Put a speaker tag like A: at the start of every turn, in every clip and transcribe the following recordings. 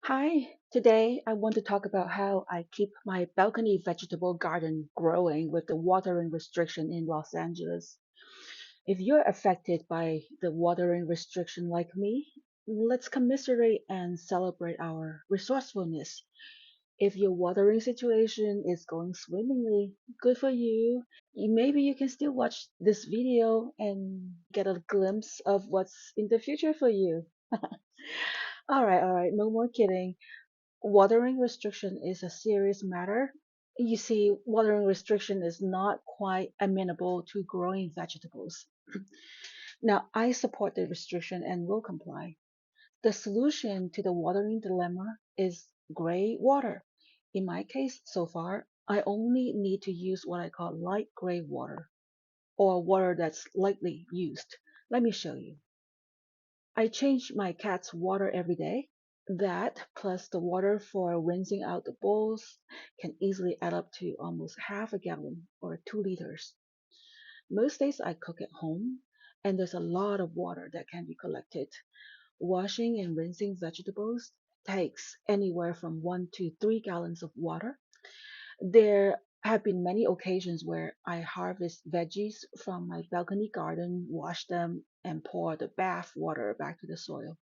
A: Hi, today I want to talk about how I keep my balcony vegetable garden growing with the watering restriction in Los Angeles. If you're affected by the watering restriction like me, let's commiserate and celebrate our resourcefulness. If your watering situation is going swimmingly, good for you. Maybe you can still watch this video and get a glimpse of what's in the future for you. All right, no more kidding. Watering restriction is a serious matter. You see, watering restriction is not quite amenable to growing vegetables. Now, I support the restriction and will comply. The solution to the watering dilemma is gray water. In my case, so far, I only need to use what I call light gray water, or water that's lightly used. Let me show you. I change my cat's water every day. That, plus the water for rinsing out the bowls, can easily add up to almost half a gallon or 2 liters. Most days I cook at home, and there's a lot of water that can be collected. Washing and rinsing vegetables takes anywhere from 1 to 3 gallons of water. There have been many occasions where I harvest veggies from my balcony garden, wash them, and pour the bath water back to the soil.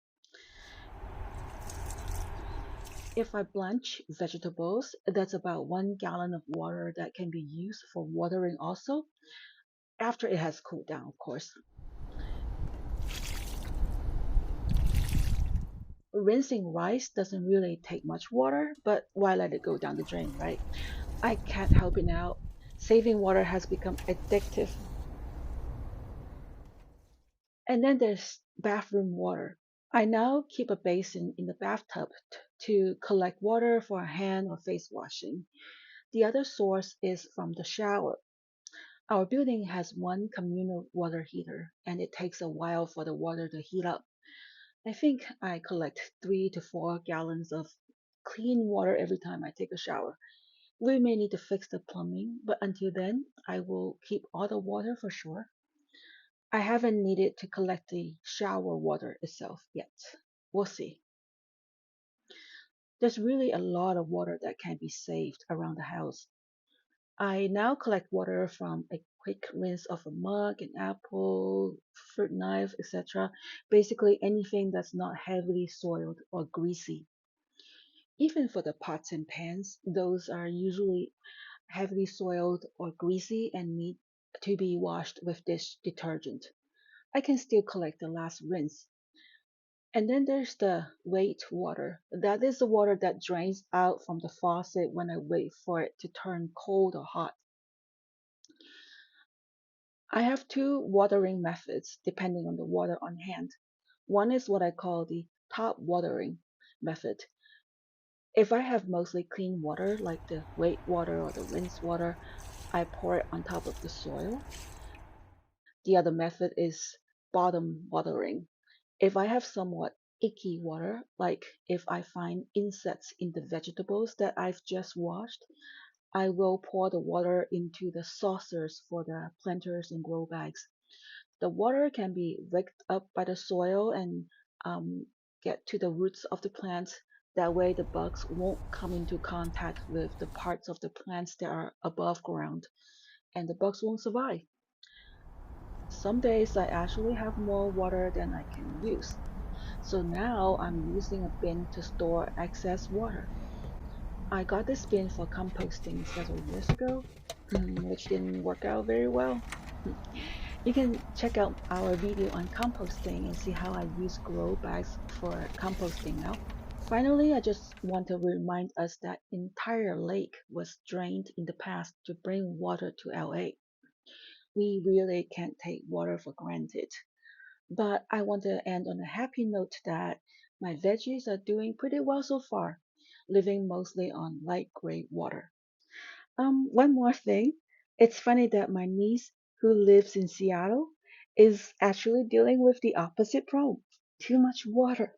A: If I blanch vegetables, that's about 1 gallon of water that can be used for watering also, after it has cooled down, of course. Rinsing rice doesn't really take much water, but why let it go down the drain, right? I can't help it now. Saving water has become addictive. And then there's bathroom water. I now keep a basin in the bathtub to collect water for hand or face washing. The other source is from the shower. Our building has one communal water heater, and it takes a while for the water to heat up. I think I collect 3 to 4 gallons of clean water every time I take a shower. We may need to fix the plumbing, but until then, I will keep all the water for sure. I haven't needed to collect the shower water itself yet. We'll see. There's really a lot of water that can be saved around the house. I now collect water from a quick rinse of a mug, an apple, fruit knife, etc. Basically anything that's not heavily soiled or greasy. Even for the pots and pans, those are usually heavily soiled or greasy and need to be washed with dish detergent. I can still collect the last rinse. And then there's the wait water. That is the water that drains out from the faucet when I wait for it to turn cold or hot. I have two watering methods depending on the water on hand. One is what I call the top watering method. If I have mostly clean water, like the wait water or the rinse water, I pour it on top of the soil. The other method is bottom watering. If I have somewhat icky water, like if I find insects in the vegetables that I've just washed, I will pour the water into the saucers for the planters and grow bags. The water can be wicked up by the soil and um, get to the roots of the plants. That way, the bugs won't come into contact with the parts of the plants that are above ground, and the bugs won't survive. Some days I actually have more water than I can use. So now I'm using a bin to store excess water. I got this bin for composting several years ago, which didn't work out very well. You can check out our video on composting and see how I use grow bags for composting now. Finally, I just want to remind us that entire lake was drained in the past to bring water to LA. We really can't take water for granted. But I want to end on a happy note that my veggies are doing pretty well so far, living mostly on light gray water. One more thing. It's funny that my niece, who lives in Seattle, is actually dealing with the opposite problem. Too much water.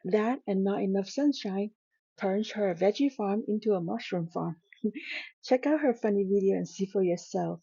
A: That and not enough sunshine turns her veggie farm into a mushroom farm. Check out her funny video and see for yourself.